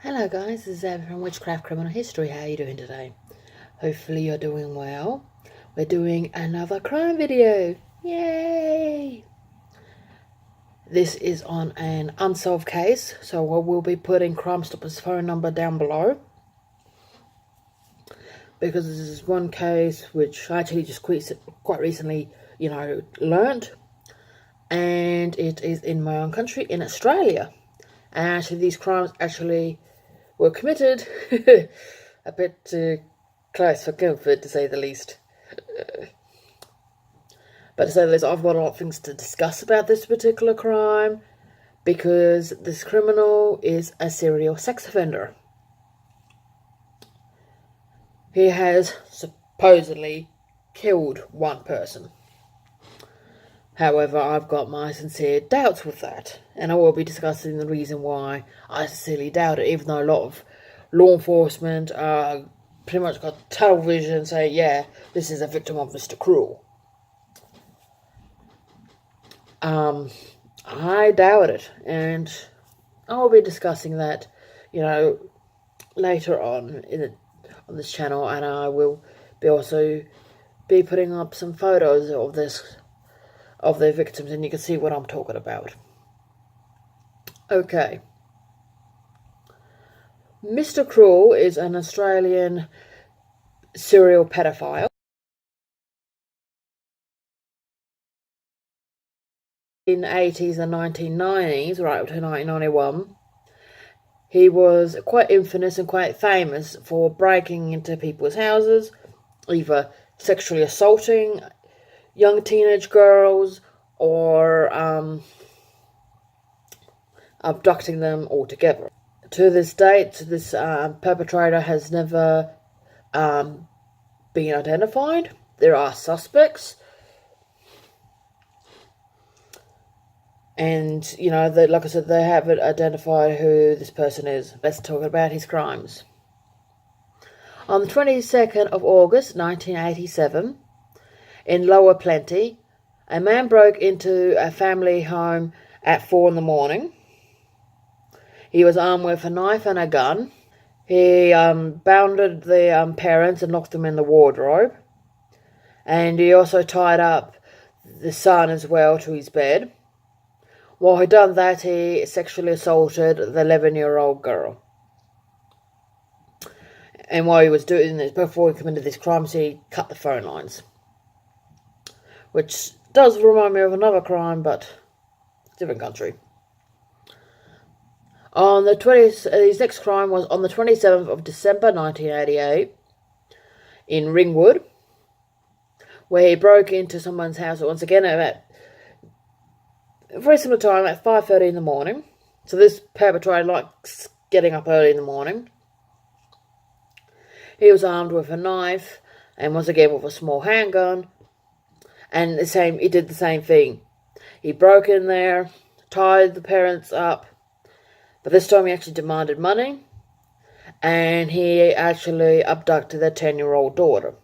Hello guys, this is Abby from Witchcraft Criminal History. How are you doing today? Hopefully you're doing well. We're doing another crime video. Yay! This is on an unsolved case, so we'll be putting Crime Stopper's phone number down below. Because this is one case which I actually just quite recently, learned. And it is in my own country, in Australia. And actually these crimes were committed a bit close for comfort, to say the least. But to say the least, I've got a lot of things to discuss about this particular crime because this criminal is a serial sex offender. He has supposedly killed one person. However, I've got my sincere doubts with that, and I will be discussing the reason why I sincerely doubt it, even though a lot of law enforcement pretty much got tunnel vision and say, yeah, this is a victim of Mr. Cruel. I doubt it, and I'll be discussing that, later on on this channel, and I will also be putting up some photos of the victims, and you can see what I'm talking about. Okay. Mr. Cruel is an Australian serial pedophile. In the 80s and 1990s, right up to 1991, he was quite infamous and quite famous for breaking into people's houses, either sexually assaulting young teenage girls or abducting them altogether. To this date, this perpetrator has never been identified. There are suspects, and like I said, they haven't identified who this person is. Let's talk about his crimes. On the 22nd of August 1987, in Lower Plenty, a man broke into a family home at 4 in the morning. He was armed with a knife and a gun. He bounded the parents and locked them in the wardrobe. And he also tied up the son as well to his bed. While he done that, he sexually assaulted the 11-year-old girl. And while he was doing this, before he committed these crimes, he cut the phone lines. Which does remind me of another crime, but different country. His next crime was on the 27th of December 1988 in Ringwood, where he broke into someone's house once again at a very similar time at 5:30 in the morning. So this perpetrator likes getting up early in the morning. He was armed with a knife and once again with a small handgun. And he did the same thing. He broke in there, tied the parents up, but this time he actually demanded money, and he actually abducted their 10-year-old daughter.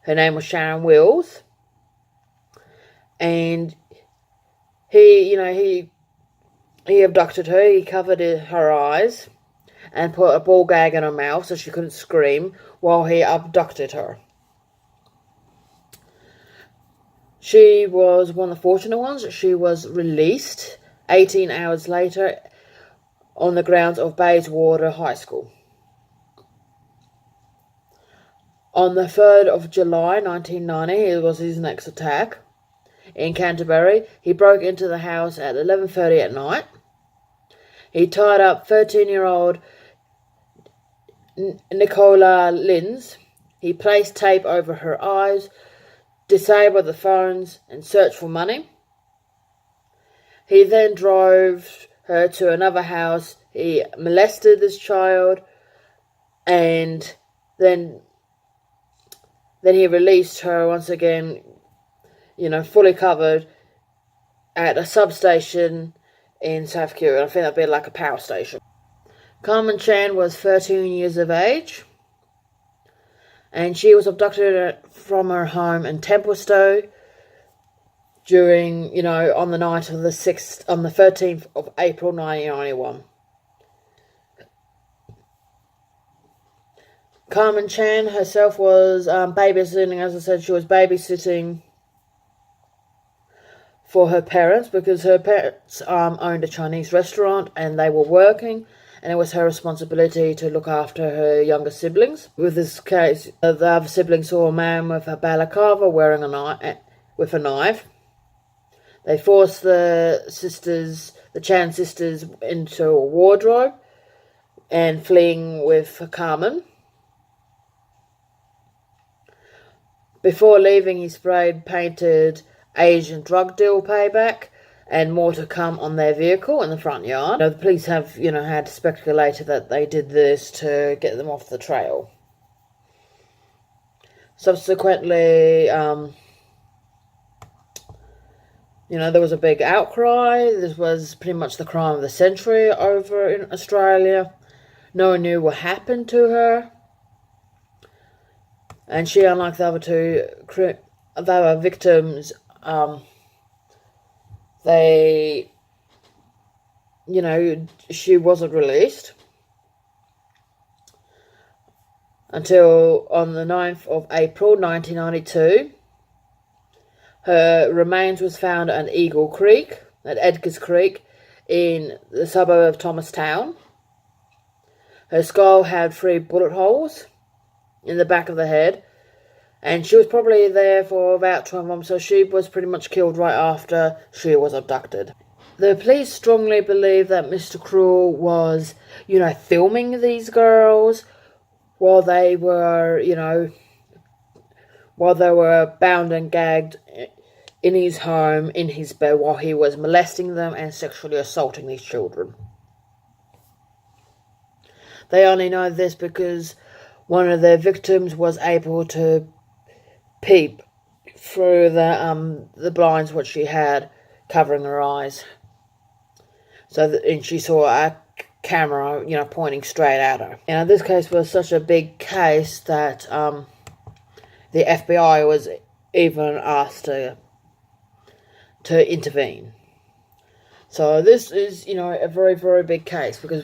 Her name was Sharon Wills, and he abducted her. He covered her eyes and put a ball gag in her mouth so she couldn't scream while he abducted her. She was one of the fortunate ones. She was released 18 hours later on the grounds of Bayswater High School. On the 3rd of July 1990, it was his next attack in Canterbury. He broke into the house at 11:30 at night. He tied up 13-year-old Nicola Linz. He placed tape over her eyes, disabled the phones, and searched for money. He then drove her to another house. He molested this child, and then he released her once again, fully covered at a substation in South Korea. I think that'd be like a power station. Carmen Chan was 13 years of age, and she was abducted from her home in Templestowe on the night of the 13th of April 1991. Carmen Chan herself was babysitting. As I said, she was babysitting for her parents because her parents owned a Chinese restaurant and they were working, and it was her responsibility to look after her younger siblings. With this case, the other siblings saw a man with a balaclava wearing a knife. They forced the Chan sisters, into a wardrobe and fleeing with Carmen. Before leaving, he sprayed painted Asian drug deal payback and more to come on their vehicle in the front yard. The police have, had speculated that they did this to get them off the trail. Subsequently, there was a big outcry. This was pretty much the crime of the century over in Australia. No one knew what happened to her. And she, unlike the other victims, she wasn't released until on the 9th of April 1992. Her remains was found at Edgar's Creek, in the suburb of Thomastown. Her skull had 3 bullet holes in the back of the head, and she was probably there for about 12 months, so she was pretty much killed right after she was abducted. The police strongly believe that Mr. Cruel was, filming these girls while they were, bound and gagged in his home, in his bed, while he was molesting them and sexually assaulting these children. They only know this because one of their victims was able to peep through the blinds which she had covering her eyes. And she saw a camera, pointing straight at her. This case was such a big case that the FBI was even asked to intervene. So this is, a very, very big case because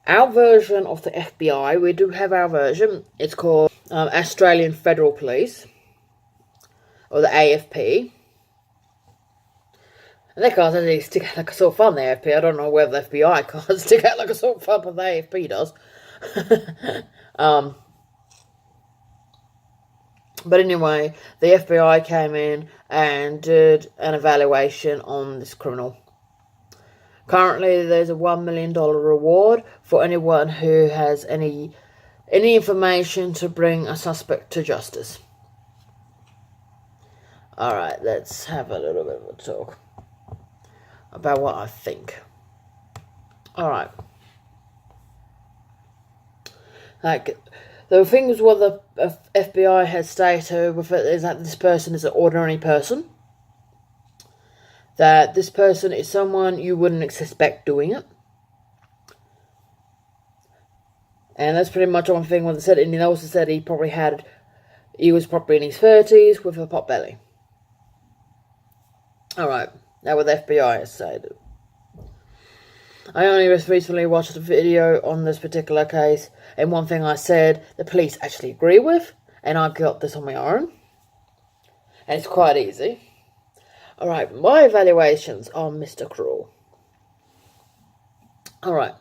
our version of the FBI, we do have our version. It's called Australian Federal Police, or the AFP. And they can't actually stick out like a sore thumb, the AFP. I don't know whether the FBI can't stick out like a sore thumb, but the AFP does. But anyway, the FBI came in and did an evaluation on this criminal. Currently, there's a $1 million reward for anyone who has any information to bring a suspect to justice. Alright, let's have a little bit of a talk about what I think. Alright. The things what the FBI has stated with it is that this person is an ordinary person. That this person is someone you wouldn't expect doing it. And that's pretty much one thing what they said. And he also said he was probably in his 30s with a pot belly. Alright, now what the FBI has said. I only recently watched a video on this particular case, and one thing I said the police actually agree with, and I got this on my own. And it's quite easy. Alright, my evaluations on Mr. Cruel. Alright.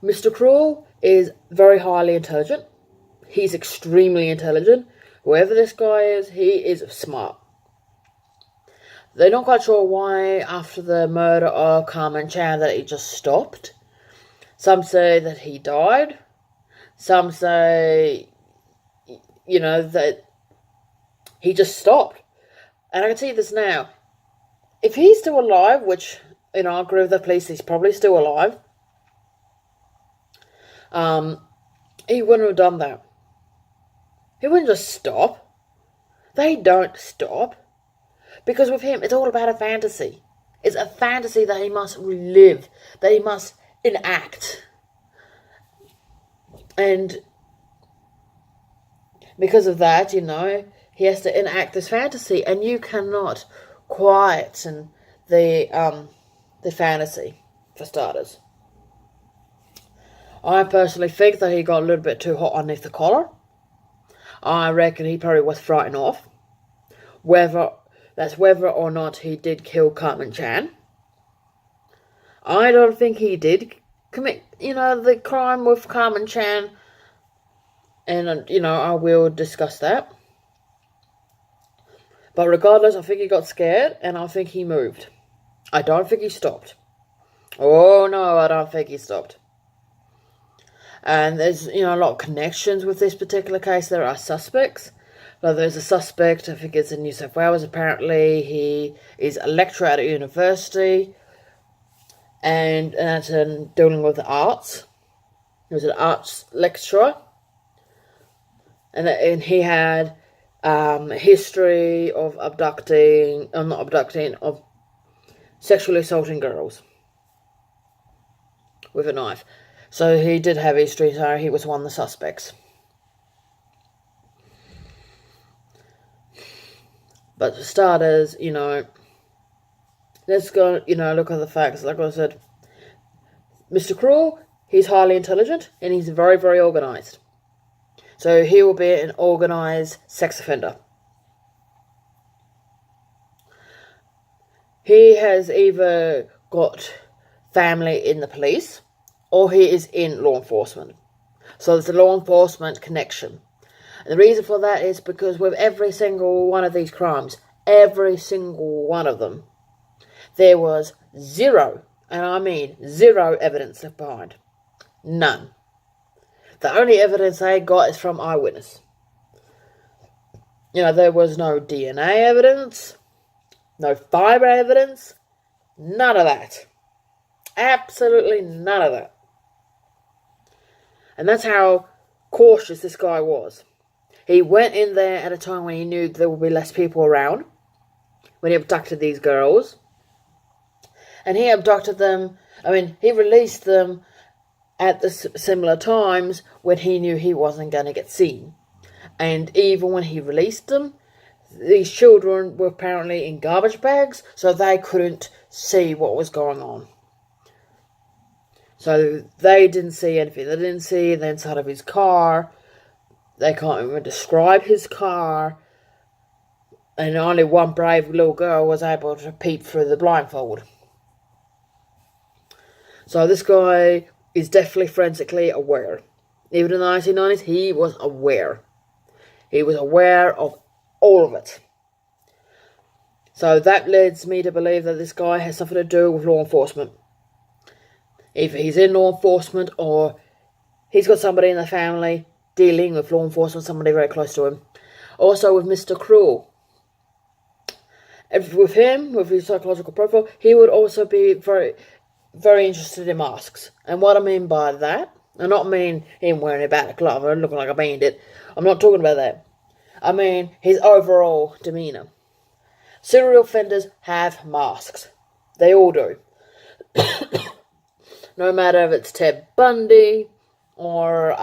Mr. Cruel is very highly intelligent. He's extremely intelligent. Whoever this guy is, he is smart. They're not quite sure why, after the murder of Carmen Chan, that he just stopped. Some say that he died. Some say, that he just stopped. And I can see this now. If he's still alive, which, I agree with the police, he's probably still alive. He wouldn't have done that. He wouldn't just stop. They don't stop. Because with him, it's all about a fantasy. It's a fantasy that he must relive, that he must enact. And because of that, he has to enact this fantasy, and you cannot quieten the fantasy, for starters. I personally think that he got a little bit too hot underneath the collar. I reckon he probably was frightened off. Whether or not he did kill Carmen Chan. I don't think he did commit, the crime with Carmen Chan. And, I will discuss that. But regardless, I think he got scared and I think he moved. I don't think he stopped. Oh, no, I don't think he stopped. And there's, a lot of connections with this particular case. There are suspects. Well, there's a suspect, I think it's in New South Wales, apparently. He is a lecturer at a university. And that's dealing with the arts. He was an arts lecturer. And he had a history of of sexually assaulting girls with a knife. So he did have history, so he was one of the suspects. But for starters, let's go, look at the facts. Like I said, Mr. Cruel, he's highly intelligent and he's very, very organised. So he will be an organised sex offender. He has either got family in the police or he is in law enforcement. So there's a law enforcement connection. And the reason for that is because with every single one of these crimes, every single one of them, there was zero, and I mean zero evidence left behind. None. The only evidence they got is from eyewitness. There was no DNA evidence, no fibre evidence, none of that. Absolutely none of that. And that's how cautious this guy was. He went in there at a time when he knew there would be less people around, when he abducted these girls. And he abducted them, he released them at the similar times when he knew he wasn't going to get seen. And even when he released them, these children were apparently in garbage bags, so they couldn't see what was going on. So they didn't see anything. They didn't see the inside of his car. They can't even describe his car. And only one brave little girl was able to peep through the blindfold. So this guy is definitely forensically aware. Even in the 1990s, he was aware. He was aware of all of it. So that leads me to believe that this guy has something to do with law enforcement. Either he's in law enforcement or he's got somebody in the family dealing with law enforcement, somebody very close to him. Also with Mr. Cruel. With him, with his psychological profile, he would also be very, very interested in masks. And what I mean by that, I not mean him wearing a balaclava and looking like a bandit. I'm not talking about that. I mean his overall demeanour. Serial offenders have masks. They all do. No matter if it's Ted Bundy or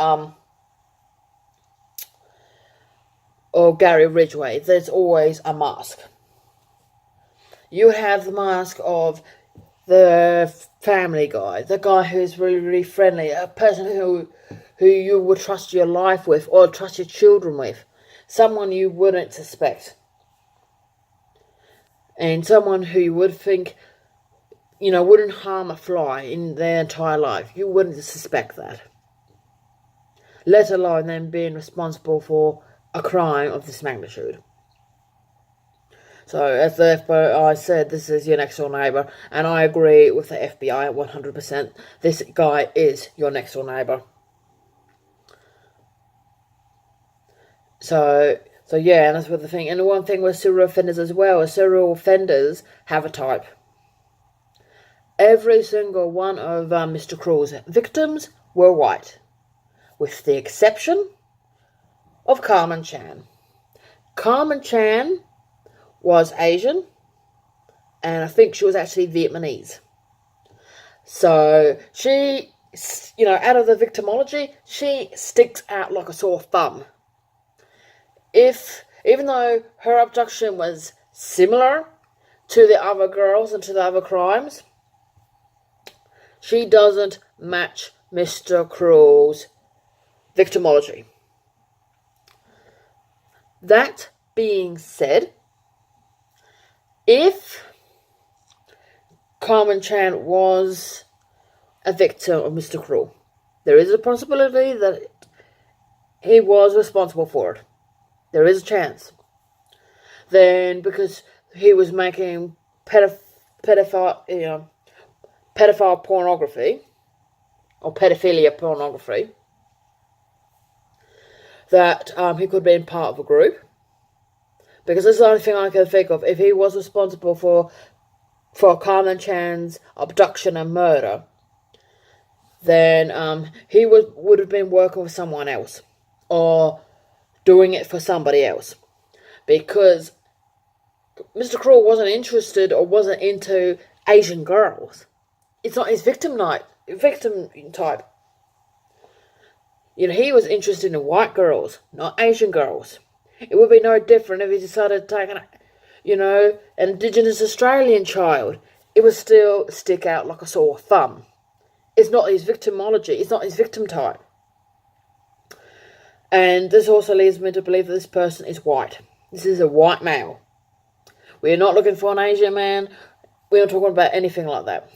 Gary Ridgway, there's always a mask. You have the mask of the family guy, the guy who's really, really friendly, a person who you would trust your life with or trust your children with, someone you wouldn't suspect, and someone who you would think, wouldn't harm a fly in their entire life. You wouldn't suspect that, let alone them being responsible for a crime of this magnitude. So, as the FBI said, this is your next door neighbour, and I agree with the FBI at 100%. This guy is your next door neighbour. So yeah, and that's what the thing. And the one thing with serial offenders as well is serial offenders have a type. Every single one of Mr. Cruel's victims were white, with the exception of Carmen Chan. Carmen Chan was Asian, and I think she was actually Vietnamese. So she, out of the victimology, she sticks out like a sore thumb. Even though her abduction was similar to the other girls and to the other crimes, she doesn't match Mr. Cruel's victimology. That being said, if Carmen Chan was a victim of Mr. Cruel, there is a possibility that he was responsible for it. There is a chance. Then, because he was making pedophile pornography, or pedophilia pornography, that he could have been part of a group. Because that's the only thing I can think of. If he was responsible for Carmen Chan's abduction and murder, then he would have been working with someone else, or doing it for somebody else. Because Mr. Cruel wasn't interested or wasn't into Asian girls. It's not his victim type. You know, he was interested in white girls, not Asian girls. It would be no different if he decided to take an Indigenous Australian child. It would still stick out like a sore thumb. It's not his victimology. It's not his victim type. And this also leads me to believe that this person is white. This is a white male. We're not looking for an Asian man. We're not talking about anything like that.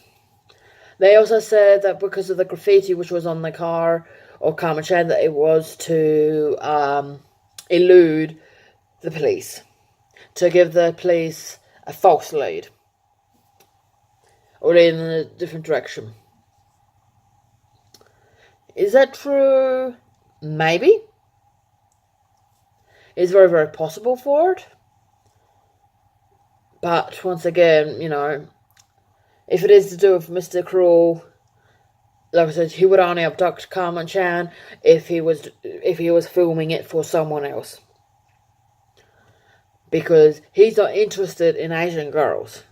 They also said that because of the graffiti which was on the car of Carmen Chan, that it was to elude the police, to give the police a false lead, or lead in a different direction. Is that true? Maybe. It's very, very possible for it. But once again, you know, if it is to do with Mr. Cruel, like I said, he would only abduct Carmen Chan if he was filming it for someone else. Because he's not interested in Asian girls.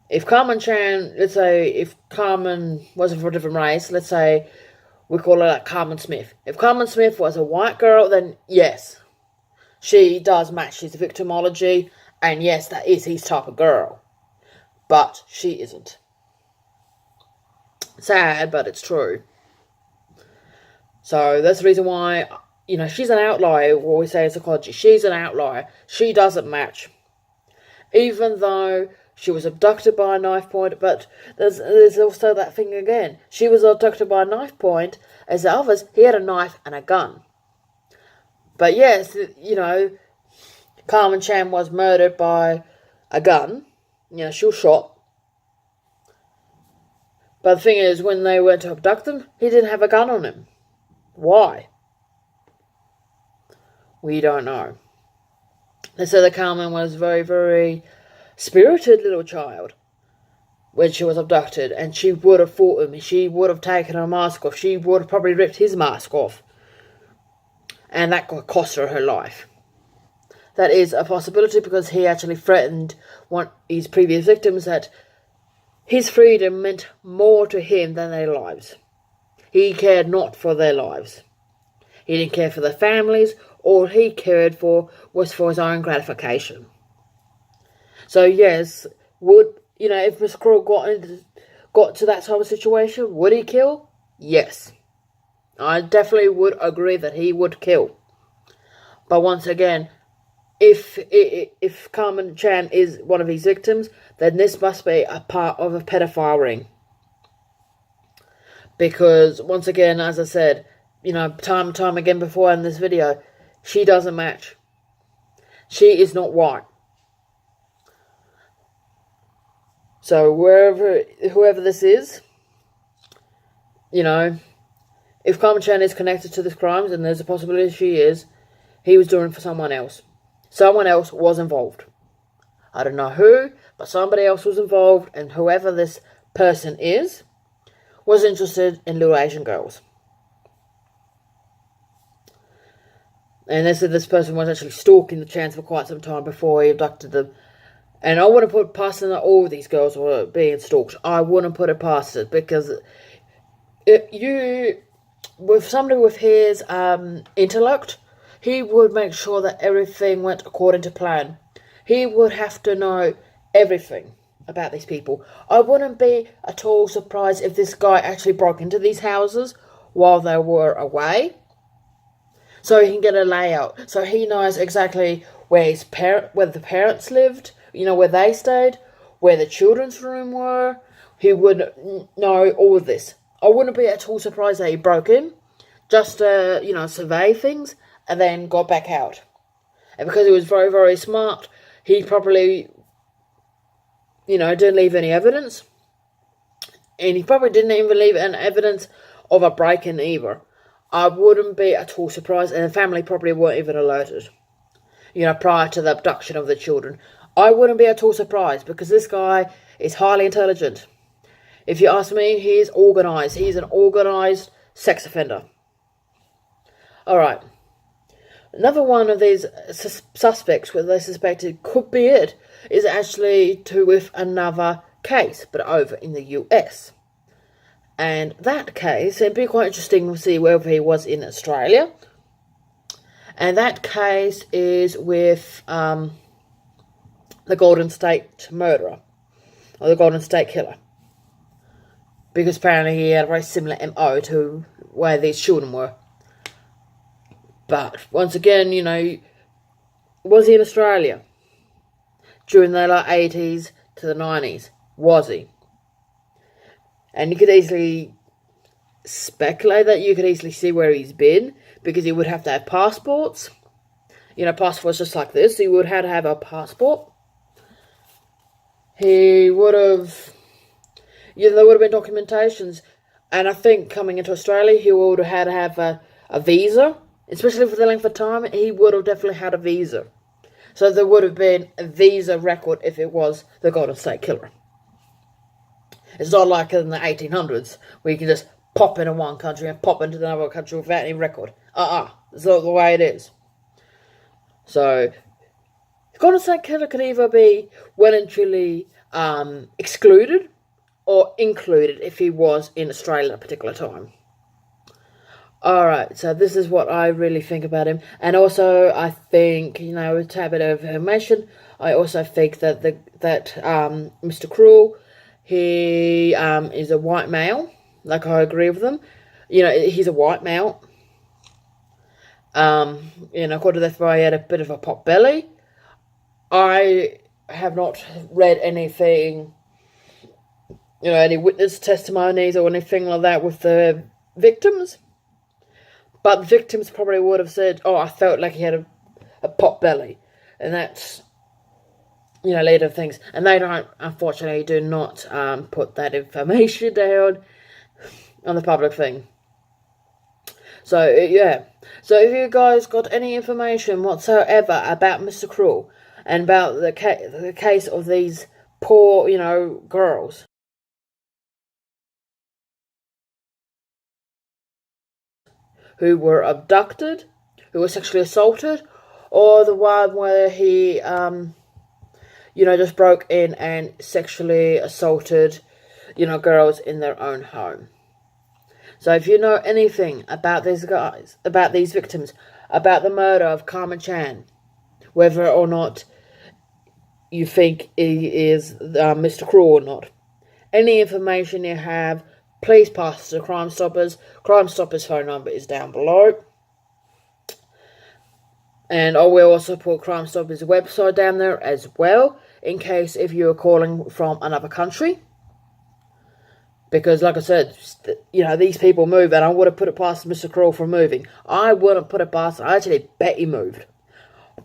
If Carmen Chan, let's say, if Carmen wasn't for a different race, let's say we call her like Carmen Smith. If Carmen Smith was a white girl, then yes, she does match his victimology, and yes, that is his type of girl. But she isn't. Sad, but it's true. So that's the reason why, you know, she's an outlier, what we say in psychology. She's an outlier. She doesn't match. Even though she was abducted by a knife point, but there's also that thing again. She was abducted by a knife point, as the others, he had a knife and a gun. But yes, you know, Carmen Chan was murdered by a gun. You know, she was shot. But the thing is, when they went to abduct him, he didn't have a gun on him. Why? We don't know. They said that Carmen was a very, very spirited little child when she was abducted, and she would have fought him. She would have taken her mask off. She would have probably ripped his mask off. And that could cost her life. That is a possibility because he actually threatened his previous victims that his freedom meant more to him than their lives. He cared not for their lives. He didn't care for their families. All he cared for was for his own gratification. So yes, if Mr. Cruel got to that type of situation, would he kill? Yes. I definitely would agree that he would kill. But once again, if Carmen Chan is one of his victims, then this must be a part of a pedophile ring. Because, once again, as I said, you know, time and time again before in this video, she doesn't match. She is not white. So, whoever this is, you know, if Carmen Chan is connected to this crime, and there's a possibility she is, he was doing it for someone else. Someone else was involved. I don't know who, but somebody else was involved, and whoever this person is, was interested in little Asian girls. And they said this person was actually stalking the Chans for quite some time before he abducted them. And I wouldn't put it past them that all of these girls were being stalked. I wouldn't put it past it, because with somebody with his intellect, he would make sure that everything went according to plan. He would have to know everything. about these people. I wouldn't be at all surprised if this guy actually broke into these houses while they were away, so he can get a layout, so he knows exactly where where the parents lived, where they stayed, where the children's room were. He would know all of this. I wouldn't be at all surprised that he broke in, just to, survey things, and then got back out. And because he was very, very smart, he probably, didn't leave any evidence. And he probably didn't even leave any evidence of a break-in either. I wouldn't be at all surprised, and the family probably weren't even alerted, prior to the abduction of the children. I wouldn't be at all surprised, because this guy is highly intelligent. If you ask me, he is organised. He's an organised sex offender. Alright. Another one of these suspects, where they suspected could be it, is actually with another case, but over in the US. And that case, it'd be quite interesting to see whether he was in Australia. And that case is with the Golden State murderer, or the Golden State killer. Because apparently he had a very similar MO to where these children were. But once again, was he in Australia during the 80s to the 90s? Was he? And you could easily speculate that, you could easily see where he's been, because he would have to have passports. Passports just like this. He would have to have a passport. He would have... there would have been documentations. And I think coming into Australia, he would have had to have a visa. Especially for the length of time, he would have definitely had a visa. So there would have been a visa record if it was the Golden State Killer. It's not like in the 1800s, where you can just pop into one country and pop into another country without any record. It's not the way it is. So, the Golden State Killer could either be well and truly excluded or included if he was in Australia at a particular time. Alright, so this is what I really think about him. And also, I think, a tad bit of information, I also think that Mr. Cruel, he is a white male. Like, I agree with them. He's a white male. According to that, he had a bit of a pot belly. I have not read anything, any witness testimonies or anything like that with the victims. But the victims probably would have said, I felt like he had a pot belly. And that's, later things. And they unfortunately do not put that information down on the public thing. So, yeah. So if you guys got any information whatsoever about Mr. Cruel and about the case of these poor, girls, who were abducted, who were sexually assaulted, or the one where he, just broke in and sexually assaulted, girls in their own home. So if you know anything about these guys, about these victims, about the murder of Carmen Chan, whether or not you think he is Mr. Cruel or not, any information you have, please pass to Crime Stoppers. Crime Stoppers' phone number is down below. And I will also put Crime Stoppers' website down there as well, in case if you are calling from another country. Because, like I said, these people move, and I would have put it past Mr. Cruel for moving. I wouldn't put it past, I actually bet he moved.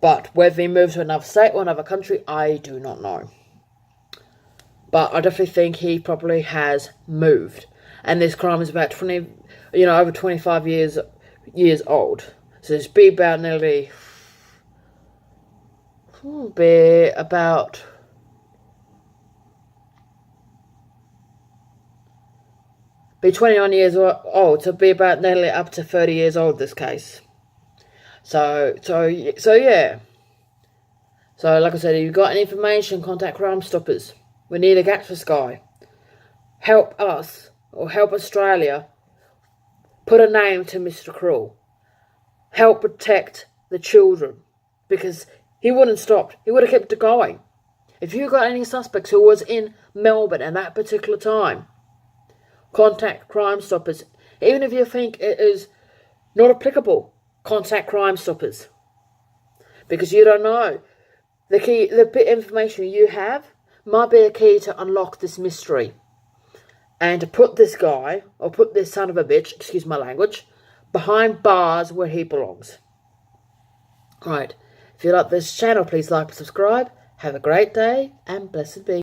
But whether he moved to another state or another country, I do not know. But I definitely think he probably has moved. And this crime is about over 25 years old. So it's be about nearly, be 29 years old, so be about nearly up to 30 years old, this case. So yeah. So, like I said, if you've got any information, contact Crime Stoppers. We need to catch this guy. Help us, or help Australia, put a name to Mr. Cruel. Help protect the children. Because he wouldn't stop. He would have kept it going. If you got any suspects who was in Melbourne at that particular time, contact Crime Stoppers. Even if you think it is not applicable, contact Crime Stoppers. Because you don't know. The bit of information you have might be a key to unlock this mystery. And to put this guy, or put this son of a bitch, excuse my language, behind bars where he belongs. Right. If you like this channel, please like and subscribe. Have a great day, and blessed be.